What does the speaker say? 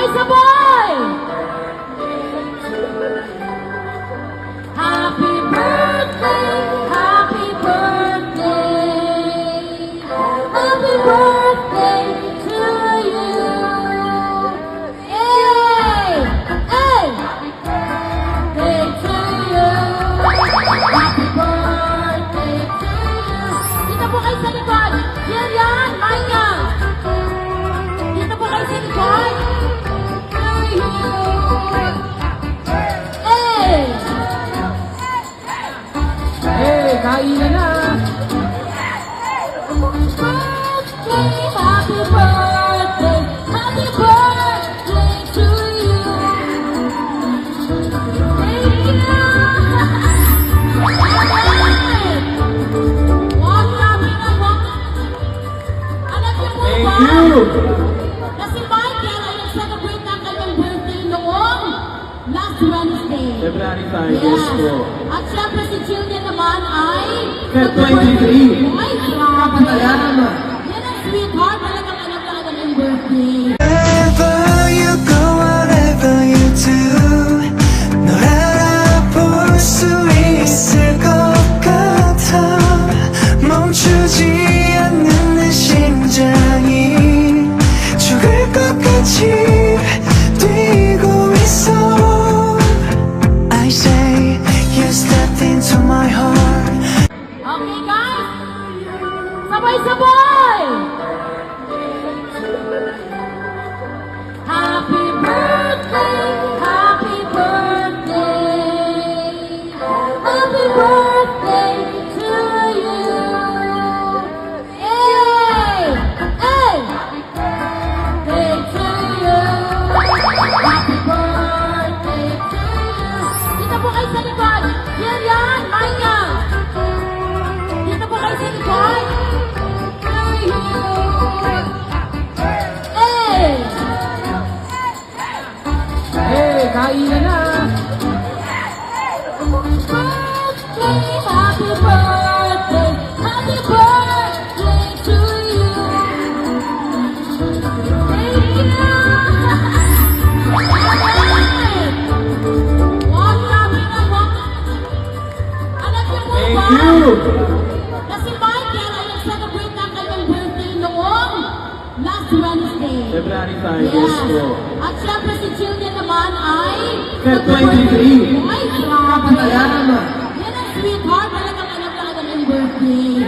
Sabay-sabay! Happy birthday! Happy birthday! Happy birthday to you! Hey! Hey! Birthday to you! Happy birthday to you! Dito po kayo sa likod! Yan! Maya! Dito po kayo sa likod! Kain na! Happy birthday! Happy birthday to you! Thank you! Alright! Walk kami na, walk. Alam niyo po ba? Thank you! Na si Michael ay nag-celebrate ng kanyang birthday noong last Wednesday. February 5, yes po. At syempre si Jillian naman ay... Feb 23. Ay, grabe. Kapatalaman. Yan ang sweetheart. Talagang alam na alam yung birthday. Wherever you go, whatever you do, 널 알아볼 수 있을 것 같아. 멈추지 않는 내 심장이 죽을 것 같이 뛰고 있어. I say you stepped into my heart. Okay, guys? Sabay-sabay! Happy birthday! Happy birthday! Happy birthday to you! Hey! Hey! Birthday to you! Happy birthday to you! Dito po kayo sa likod! Yan! Maya! Dito po kayo sa likod! Hey! Kain na! Happy birthday! Happy birthday to you! Thank you! Alright! Walk kami na, walk. Alam niyo po Thank ba? you! Na si Michael ay nag-celebrate ng kanyang birthday noong last Wednesday. February 5, yes po. At syempre si Jillian naman ay... Feb 23. Ay, grabe. Kapatalaman. Yan ang sweetheart. Talagang alam na alam yung birthday.